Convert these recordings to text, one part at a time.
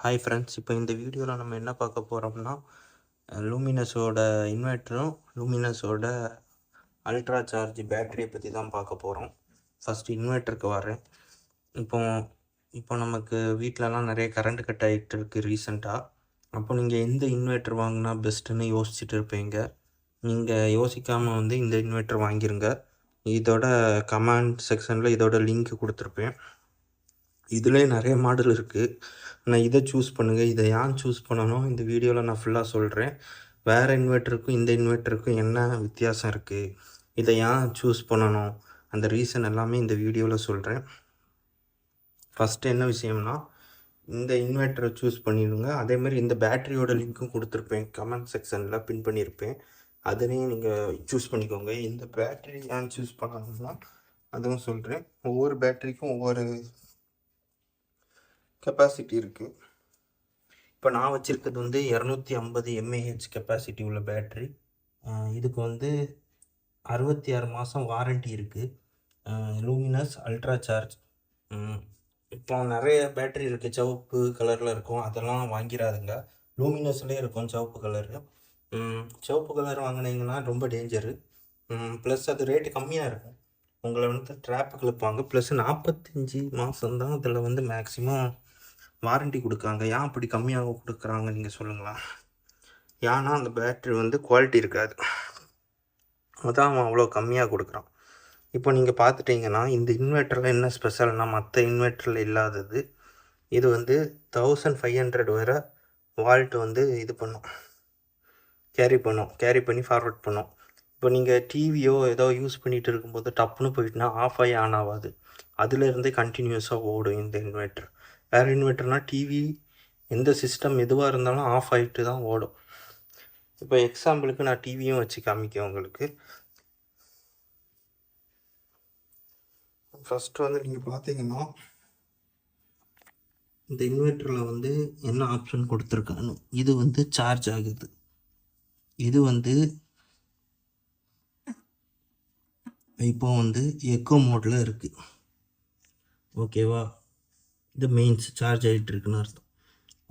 Hi friends, இப்போ இந்த வீடியோவில் நம்ம என்ன பார்க்க போகிறோம்னா லூமினஸோட இன்வெர்ட்டரும் லூமினஸோட அல்ட்ரா சார்ஜ் பேட்டரியை பற்றி தான் பார்க்க போகிறோம். ஃபஸ்ட்டு இன்வெர்ட்டருக்கு வரேன். இப்போ இப்போ நமக்கு வீட்டிலலாம் நிறைய கரண்ட் கட் ஆகிட்டு இருக்குது ரீசெண்டாக. அப்போ நீங்கள் எந்த இன்வெர்ட்டர் வாங்கினா பெஸ்ட்டுன்னு யோசிச்சுட்டு இருப்பீங்க. நீங்கள் யோசிக்காமல் வந்து இந்த இன்வெர்ட்டர் வாங்கிருங்க. இதோட கமெண்ட் செக்ஷனில் இதோட லிங்க் கொடுத்துருப்பேன். இதுலேயே நிறைய மாடல் இருக்குது. நான் இதை சூஸ் பண்ணுங்கள். இதை ஏன் சூஸ் பண்ணணும் இந்த வீடியோவில் நான் ஃபுல்லாக சொல்கிறேன். வேறு இன்வெர்ட்டருக்கும் இந்த இன்வெர்ட்டருக்கும் என்ன வித்தியாசம் இருக்குது, இதை ஏன் சூஸ் பண்ணணும், அந்த ரீசன் எல்லாமே இந்த வீடியோவில் சொல்கிறேன். ஃபஸ்ட்டு என்ன விஷயம்னா, இந்த இன்வெர்ட்டரை சூஸ் பண்ணிடுங்க. அதேமாதிரி இந்த பேட்டரியோட லிங்க்கும் கொடுத்துருப்பேன், கமெண்ட் செக்ஷனில் பின் பண்ணியிருப்பேன். அதுலேயும் நீங்கள் சூஸ் பண்ணிக்கோங்க. இந்த பேட்டரி ஏன் சூஸ் பண்ணணும்னா அதுவும் சொல்கிறேன். ஒவ்வொரு பேட்டரிக்கும் ஒவ்வொரு கெப்பாசிட்டி இருக்குது. இப்போ நான் வச்சுருக்கிறது வந்து 250 mAh கெப்பாசிட்டி உள்ள பேட்ரி. இதுக்கு வந்து 66 மாதம் வாரண்ட்டி இருக்குது. Luminous ultra charge. இப்போ நிறைய பேட்ரி இருக்குது, சிவப்பு கலரில் இருக்கும். அதெல்லாம் வாங்கிடாதுங்க. லூமினஸ்லேயே இருக்கும் சிவப்பு கலரு. சிவப்பு கலர் வாங்கினீங்கன்னா ரொம்ப டேஞ்சரு. ப்ளஸ் அது ரேட்டு கம்மியாக இருக்கும். உங்களை வந்து ட்ராப்புக்கு இழுப்பாங்க. ப்ளஸ் 45 மாதம்தான் அதில் வந்து மேக்ஸிமம் வாரண்ட்டி கொடுக்காங்க. ஏன் அப்படி கம்மியாக கொடுக்குறாங்க நீங்கள் சொல்லுங்களா? ஏன்னா அந்த பேட்ரி வந்து குவாலிட்டி இருக்காது, அதான் அவன் அவ்வளோ கம்மியாக கொடுக்குறான். இப்போ நீங்கள் பார்த்துட்டிங்கன்னா இந்த இன்வெர்ட்டரில் என்ன ஸ்பெஷல்னால், மற்ற இன்வெர்ட்டரில் இல்லாதது, இது வந்து 1500 வரை வால்ட் வந்து இது பண்ணும், கேரி பண்ணி ஃபார்வர்ட் பண்ணும். இப்போ நீங்கள் டிவியோ ஏதோ யூஸ் பண்ணிகிட்டு இருக்கும்போது டப்புன்னு போயிட்டுனா ஆஃப் ஆகி ஆன் ஆகாது, அதுலேருந்தே கண்டினியூஸாக ஓடும் இந்த இன்வெர்ட்டர். வேறு இன்வெர்ட்டர்னால் டிவி எந்த சிஸ்டம் எதுவாக இருந்தாலும் ஆஃப் ஆகிட்டு தான் ஓடும். இப்போ எக்ஸாம்பிளுக்கு நான் டிவியும் வச்சு காமிக்கேன் உங்களுக்கு. ஃபஸ்ட்டு வந்து நீங்கள் பார்த்தீங்கன்னா இந்த இன்வெர்ட்டரில் வந்து என்ன ஆப்ஷன் கொடுத்துருக்கான்னு, இது வந்து சார்ஜ் ஆகுது. இது வந்து இப்போ வந்து எக்கோ மோடில் இருக்குது, ஓகேவா? இது மெயின்ஸ் சார்ஜ் ஆகிட்டு இருக்குன்னு அர்த்தம்.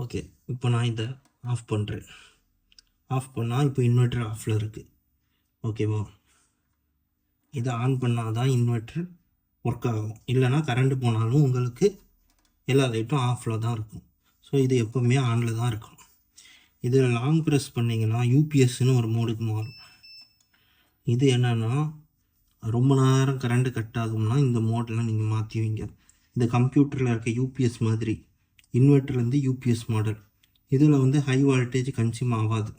ஓகே, இப்போ நான் இதை ஆஃப் பண்ணுறேன். ஆஃப் பண்ணால் இப்போ இன்வெர்ட்டர் ஆஃபில் இருக்குது, ஓகேவா? இதை ஆன் பண்ணால் தான் இன்வெர்ட்டர் ஒர்க் ஆகும். இல்லைனா கரண்ட்டு போனாலும் உங்களுக்கு எல்லா லைட்டும் ஆஃபில் தான் இருக்கும். ஸோ இது எப்போவுமே ஆனில் தான் இருக்கும். இதில் லாங் ப்ரெஸ் பண்ணிங்கன்னா யூபிஎஸ்ன்னு ஒரு மோடுக்கு மாறும். இது என்னென்னா, ரொம்ப நேரம் கரண்ட்டு கட் ஆகும்னா இந்த மோடெலாம் நீங்கள் மாற்றுவீங்க. இந்த கம்ப்யூட்டரில் இருக்க யூபிஎஸ் மாதிரி இன்வெர்ட்டர்லேருந்து யூபிஎஸ் மாடல். இதில் வந்து ஹை வால்டேஜ் கன்சியூம் ஆகாது.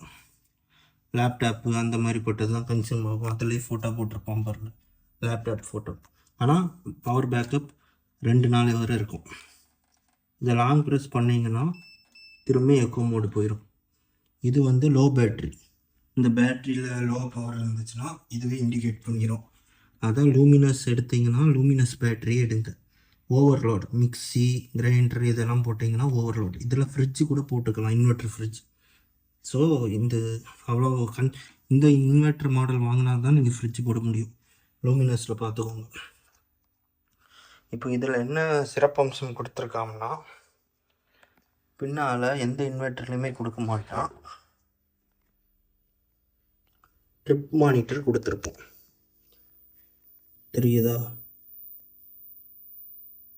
லேப்டாப்பு அந்த மாதிரி போட்டது தான் கன்சியூம் ஆகும். அதிலே ஃபோட்டோ போட்டிருப்போம் பாருங்கள், லேப்டாப் ஃபோட்டோ. ஆனால் பவர் பேக்கப் 2 நாள் வரை இருக்கும். இதை லாங் ப்ரெஸ் பண்ணிங்கன்னா திரும்ப எக்கோ மோடு போயிடும். இது வந்து லோ பேட்ரி. இந்த பேட்ரியில் லோ பவர் இருந்துச்சுன்னா இதுவே இண்டிகேட் பண்ணிடும். அதான் லூமினஸ் எடுத்திங்கன்னா லூமினஸ் பேட்ரி எடுங்க. ஓவர்லோட் மிக்சி கிரைண்டர் இதெல்லாம் போட்டிங்கன்னா ஓவர்லோட். இதில் ஃப்ரிட்ஜு கூட போட்டுக்கலாம், இன்வெர்ட்டர் ஃப்ரிட்ஜ். ஸோ இந்த அவ்வளோ இந்த இன்வெர்ட்டர் மாடல் வாங்கினா தான் நீங்கள் ஃப்ரிட்ஜ் போட முடியும். லூமினஸில் பார்த்துக்கோங்க. இப்போ இதில் என்ன சிறப்பம்சம் கொடுத்துருக்காங்கன்னா, பின்னால் எந்த இன்வெர்ட்டர்லையுமே கொடுக்க மாட்டான், ட்ரிப் மானிட்டர் கொடுத்துருப்போம், தெரியுதா?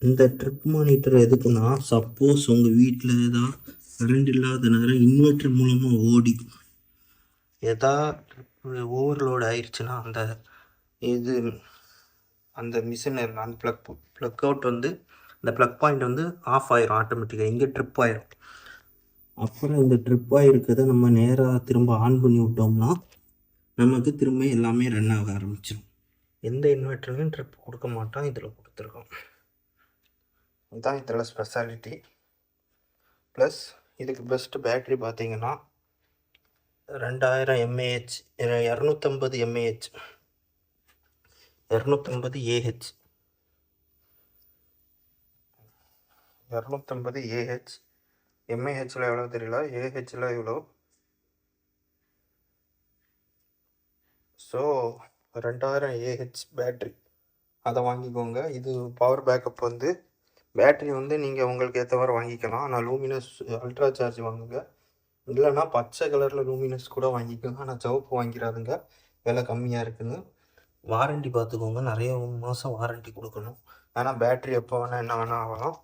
இந்த ட்ரிப் மானிட்டர் எதுக்குன்னா, சப்போஸ் உங்கள் வீட்டில் தான் கரண்ட் இல்லாத நேரம் இன்வெர்ட்டர் மூலமாக ஓடி எதா ஓவர்லோட் ஆயிடுச்சுன்னா அந்த மிஷின் அந்த ப்ளக் அவுட் வந்து இந்த ப்ளக் பாயிண்ட் வந்து ஆஃப் ஆயிரும் ஆட்டோமேட்டிக்காக. இங்கே ட்ரிப் ஆயிரும். அப்புறம் இந்த ட்ரிப் ஆகிருக்கிறத நம்ம நேராக திரும்ப ஆன் பண்ணி விட்டோம்னா நமக்கு திரும்ப எல்லாமே ரன் ஆக ஆரம்பிச்சிடும். எந்த இன்வெர்ட்டர்லையும் ட்ரிப் கொடுக்க மாட்டோம், இதில் கொடுத்துருக்கோம். இதுதான் இதில் ஸ்பெஷாலிட்டி. ப்ளஸ் இதுக்கு பெஸ்ட்டு பேட்ரி பார்த்தீங்கன்னா 2000 mAh, 250 mAh, 250 AH, 250 AH. MAHல எவ்வளோ தெரியல, AHல எவ்வளோ. ஸோ 2000 AH பேட்ரி அதை வாங்கிக்கோங்க. இது பவர் பேக்கப் வந்து பேட்ரி வந்து நீங்கள் உங்களுக்கு ஏற்றவாறு வாங்கிக்கலாம். ஆனால் லூமினஸ் அல்ட்ரா சார்ஜ் வாங்குங்க. இல்லைன்னா பச்சை கலரில் லூமினஸ் கூட வாங்கிக்கோங்க. ஆனால் சிவப்பு வாங்கிடாதுங்க, விலை கம்மியாக இருக்குன்னு. வாரண்டி பார்த்துக்கோங்க, நிறைய மாதம் வாரண்டி கொடுக்கணும். ஏன்னா பேட்ரி எப்போ வேணால் என்ன வேணால் ஆகலாம்.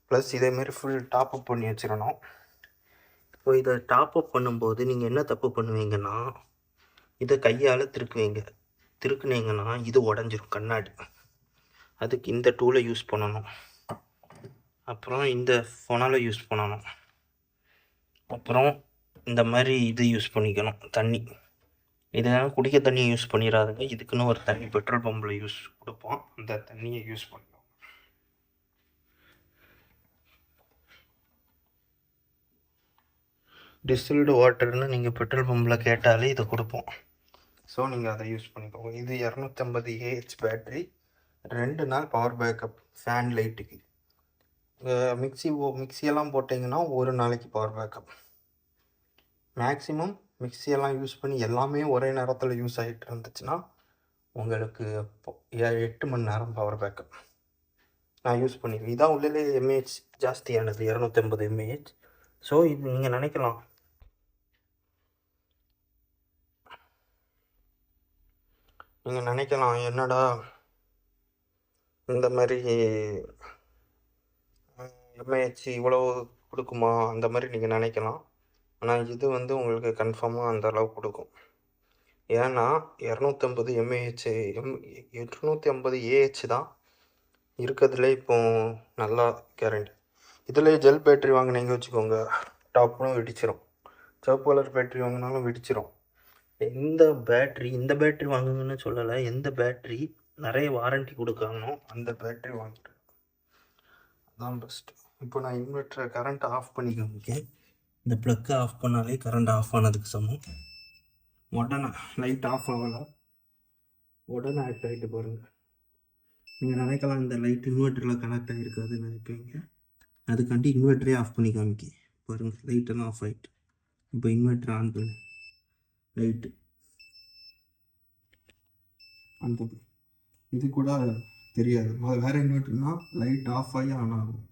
ப்ளஸ் இதேமாரி ஃபுல் டாப்அப் பண்ணி வச்சிடணும். இப்போ இதை டாப்அப் பண்ணும்போது நீங்கள் என்ன தப்பு பண்ணுவீங்கன்னா, இதை கையால் திருக்குனீங்கன்னா இது உடஞ்சிரும் கண்ணாடி. அதுக்கு இந்த டூலை யூஸ் பண்ணணும். அப்புறம் இந்த ஃபோனால் யூஸ் பண்ணணும். அப்புறம் இந்த மாதிரி இது யூஸ் பண்ணிக்கணும், தண்ணி. இதனால் குடிக்க தண்ணியை யூஸ் பண்ணிடாதுங்க. இதுக்குன்னு ஒரு தண்ணி பெட்ரோல் பம்பில் யூஸ் கொடுப்போம், அந்த தண்ணியை யூஸ் பண்ணிக்கணும். டிஸ்டில்டு வாட்டர்னு நீங்கள் பெட்ரோல் பம்பில் கேட்டாலே இதை கொடுப்போம். ஸோ நீங்கள் அதை யூஸ் பண்ணிக்கோங்க. இது 250 AH பேட்ரி, 2 நாள் பவர் பேக்கப். ஃபேன் லைட்டுக்கு மிக்சியெல்லாம் போட்டிங்கன்னா ஒரு நாளைக்கு பவர் பேக்கப். மேக்ஸிமம் மிக்சியெல்லாம் யூஸ் பண்ணி எல்லாமே ஒரே நேரத்தில் யூஸ் ஆகிட்டு இருந்துச்சுன்னா உங்களுக்கு 8 மணி நேரம் பவர் பேக்கப் நான் யூஸ் பண்ணிடுவேன். இதான் உள்ளே எம்ஏஹெச் ஜாஸ்தியானது, 250 mAh. ஸோ இது நீங்கள் நினைக்கலாம், என்னடா இந்த மாதிரி எம்ஏஹெச் இவ்வளோ கொடுக்குமா அந்த மாதிரி நீங்கள் நினைக்கலாம். ஆனால் இது வந்து உங்களுக்கு கன்ஃபார்மாக அந்த அளவு கொடுக்கும். ஏன்னா 250 mAh 250 AH தான் இருக்கிறதுல இப்போ நல்லா கேரண்டி. இதில் ஜெல் பேட்ரி வாங்கினீங்க வச்சுக்கோங்க, டாப்னும் வெடிச்சிடும். சிவப்பு கலர் பேட்ரி வாங்கினாலும் வெடிச்சிடும். இந்த பேட்ரி வாங்குங்கன்னு சொல்லலை, எந்த பேட்ரி நிறைய வாரண்டி கொடுக்காமோ அந்த பேட்ரி வாங்கிட்டு அதான் பெஸ்ட்டு. இப்போ நான் இன்வெர்ட்டரை கரண்ட் ஆஃப் பண்ணி காமிக்கேன். இந்த ப்ளக்கை ஆஃப் பண்ணாலே கரண்ட் ஆஃப் ஆனதுக்கு சமம். உடனே லைட் ஆஃப் ஆகலை, உடனே ஆக்ட் ஆகிட்டு பாருங்கள். நீங்கள் நினைக்கலாம் இந்த லைட் இன்வெர்ட்டரில் கனெக்ட் ஆகிருக்காதுன்னு நினைப்பீங்க. அதுக்காண்டி இன்வெர்ட்டரே ஆஃப் பண்ணி காமிக்கி பாருங்கள், லைட்டெல்லாம் ஆஃப் ஆகிட்டு. இப்போ இன்வெர்ட்டர் ஆன் பண்ணு, லைட்டு அந்த இது கூட தெரியாது. வேறு இன்வெர்ட்டர்னால் லைட் ஆஃப் ஆகி ஆன் ஆகும்.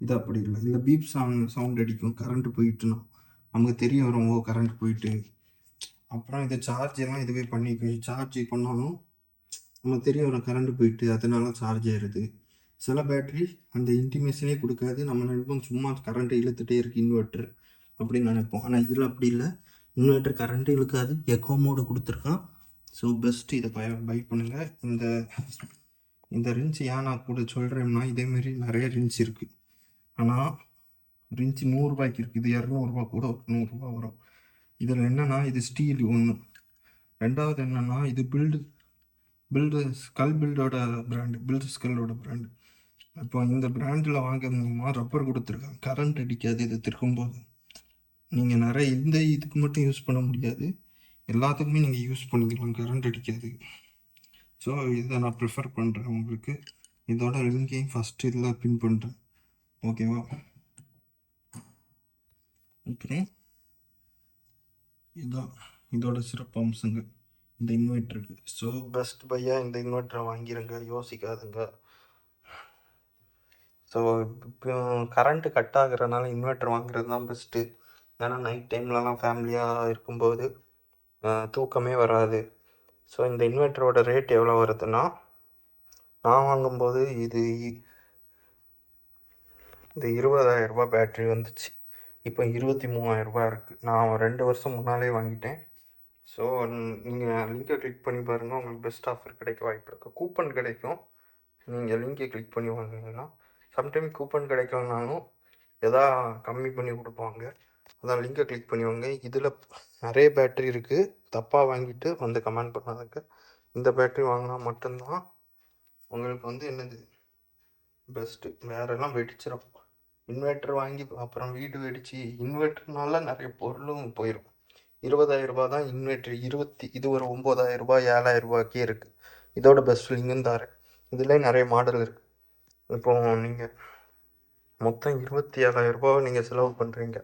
இது அப்படி இல்லை, இல்லை பீப் சவுண்ட் அடிக்கும் கரண்ட்டு போயிட்டுனா நமக்கு தெரிய வரும், ஓ கரண்ட் போயிட்டு. அப்புறம் இதை சார்ஜெல்லாம் இதுவே சார்ஜ் பண்ணாலும் நமக்கு தெரிய வரும் கரண்ட்டு போயிட்டு, அதனால சார்ஜ் ஆயிடுது. சில பேட்ரி அந்த இன்டிமேஷனே கொடுக்காது, நம்ம நினைப்போம் சும்மா கரண்ட்டு இழுத்துகிட்டே இருக்குது இன்வெர்ட்ரு அப்படின்னு நினைப்போம். ஆனால் இதில் அப்படி இல்லை, இன்வெர்ட்டர் கரண்ட்டு இழுக்காது, எக்கோ மோடு கொடுத்துருக்கான். ஸோ பெஸ்ட்டு, இதை பை பண்ணுங்கள். இந்த ரின்ச் ஏன் நான் கூட சொல்கிறேன்னா, இதேமாரி நிறைய ரின்ச் இருக்குது. ஆனால் ரின்ச் 100 ரூபாய்க்கு இருக்குது, இது 200 கூட 100 வரும். இதில் என்னென்னா இது ஸ்டீல் ஒன்று. ரெண்டாவது என்னென்னா இது பில்டோட பிராண்டு. இப்போ இந்த பிராண்டில் வாங்கினோம்னா ரப்பர் கொடுத்துருக்காங்க, கரண்ட் அடிக்காது. இது திருக்கும்போது நீங்கள் நிறைய இதுக்கு மட்டும் யூஸ் பண்ண முடியாது, எல்லாத்துக்குமே நீங்கள் யூஸ் பண்ணிக்கலாம், கரண்ட் அடிக்காது. ஸோ இதை நான் ப்ரிஃபர் பண்ணுறேன் உங்களுக்கு. இதோட லிங்கையும் ஃபஸ்ட்டு இதில் பின் பண்ணுறேன், ஓகேவா? ஓகே, இதுதான் இதோட சிறப்பு அம்சங்கள் இந்த இன்வெர்ட்டருக்கு. ஸோ பெஸ்ட் பையாக இந்த இன்வெர்ட்டரை வாங்கிடுங்க, யோசிக்காதுங்க. ஸோ இப்போ கரண்ட்டு கட் ஆகுறதுனால இன்வெர்ட்டர் வாங்குறது தான் பெஸ்ட்டு. ஏன்னா நைட் டைம்லலாம் ஃபேமிலியாக இருக்கும்போது தூக்கமே வராது. ஸோ இந்த இன்வெர்ட்டரோட ரேட் எவ்வளோ வருதுன்னா, நான் வாங்கும்போது இது 20,000 பேட்ரி வந்துச்சு, இப்போ 23,000 இருக்குது. நான் 2 வருஷம் முன்னாலே வாங்கிட்டேன். ஸோ நீங்கள் லிங்கை கிளிக் பண்ணி பாருங்கள், உங்களுக்கு பெஸ்ட் ஆஃபர் கிடைக்க வாய்ப்பு இருக்குது. கூப்பன் கிடைக்கும், நீங்கள் லிங்கை கிளிக் பண்ணி வாங்கினீங்கன்னா. சம்டைம் கூப்பன் கிடைக்கலனாலும் எதா கம்மி பண்ணி கொடுப்பாங்க, அதான் லிங்கை கிளிக் பண்ணி வாங்க. இதில் நிறைய பேட்ரி இருக்குது, தப்பாக வாங்கிட்டு வந்து கமெண்ட் பண்ணாதுக்கு. இந்த பேட்ரி வாங்கினா மட்டும்தான் உங்களுக்கு வந்து என்னது பெஸ்ட்டு, வேறெல்லாம் வெடிச்சிடும். இன்வெர்ட்டர் வாங்கி அப்புறம் வீடு வெடித்து இன்வெர்ட்டர்னால நிறைய பொருளும் போயிடும். 20,000 தான் இன்வெர்ட்ரு, இது ஒரு 9,000 7,000 இருக்குது. இதோட பெஸ்ட் லிங்கும் தரேன். இதில் நிறைய மாடல் இருக்குது. இப்போ நீங்கள் மொத்தம் 27,000 நீங்கள் செலவு பண்ணுறீங்க.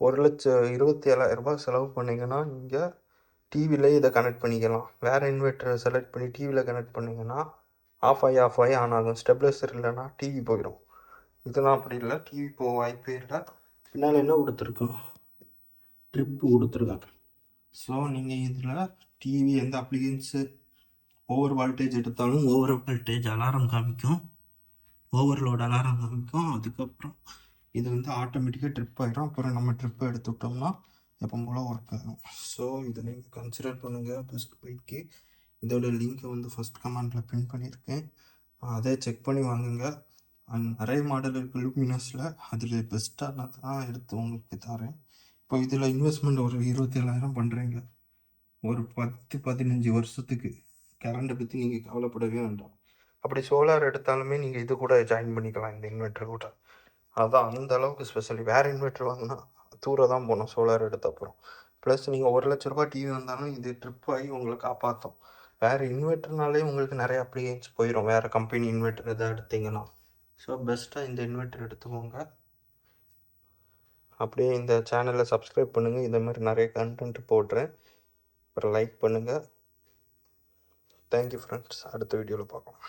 1,27,000 செலவு பண்ணிங்கன்னா நீங்கள் டிவியில் இதை கனெக்ட் பண்ணிக்கலாம். வேறு இன்வெர்ட்டரை செலக்ட் பண்ணி டிவியில் கனெக்ட் பண்ணிங்கன்னா ஆஃப் ஆகி ஆன் ஆகும். ஸ்டெபிளைசர் இல்லைன்னா டிவி போயிடும். இதெல்லாம் அப்படி இல்லை, டிவி போக வாய்ப்பே இல்லை. பின்னால் என்ன கொடுத்துருக்கோம், ட்ரிப்பு கொடுத்துருக்காங்க. ஸோ நீங்கள் இதில் டிவி எந்த அப்ளிகன்ஸு ஓவர் வால்டேஜ் எடுத்தாலும் ஓவர் வால்டேஜ் அலாரம் காமிக்கும், ஓவர்லோட் அலாரம் காமிக்கும். அதுக்கப்புறம் இது வந்து ஆட்டோமேட்டிக்காக ட்ரிப் ஆகிடும். அப்புறம் நம்ம ட்ரிப்பை எடுத்து விட்டோம்னா எப்போ போல் ஒர்க் ஆகும். ஸோ இதை நீங்கள் கன்சிடர் பண்ணுங்கள் பெஸ்ட் பைக்கு. இதோட லிங்க்கை வந்து ஃபஸ்ட் கமெண்டில் பின் பண்ணியிருக்கேன், அதை செக் பண்ணி வாங்குங்க. அண்ட் நிறைய மாடல் இருக்குது லூமினஸில், அதில் பெஸ்ட்டாக தான் எடுத்து உங்களுக்கு தரேன். இப்போ இதில் இன்வெஸ்ட்மெண்ட் ஒரு 27,000 பண்ணுறீங்க ஒரு 10-15 வருஷத்துக்கு. கரண்ட்டை பற்றி நீங்கள் கவலைப்படவே வேண்டாம். அப்படி சோலார் எடுத்தாலுமே நீங்கள் இது கூட ஜாயின் பண்ணிக்கலாம், இந்த இன்வெர்ட்டர் கூட. அதுதான் அந்த அளவுக்கு ஸ்பெஷல். வேறு இன்வெர்ட்டர் வாங்கினா தூரம் தான் போகணும் சோலார் எடுத்த அப்புறம். ப்ளஸ் நீங்கள் 1,00,000 ரூபா டிவி வந்தாலும் இது ட்ரிப் ஆகி உங்களை காப்பாற்றும். வேறு இன்வெர்ட்டர்னாலே உங்களுக்கு நிறைய அப்ளிகேஷன்ஸ் போயிடும், வேறு கம்பெனி இன்வெர்ட்டர் எதாவது எடுத்திங்கன்னா. ஸோ பெஸ்ட்டாக இந்த இன்வெர்ட்டர் எடுத்துக்கோங்க. அப்படியே இந்த சேனலை சப்ஸ்கிரைப் பண்ணுங்கள், இந்த மாதிரி நிறைய கண்டென்ட் போடுறேன். அப்புறம் லைக் பண்ணுங்கள். தேங்க்யூ ஃப்ரெண்ட்ஸ், அடுத்த வீடியோவில் பார்க்கலாம்.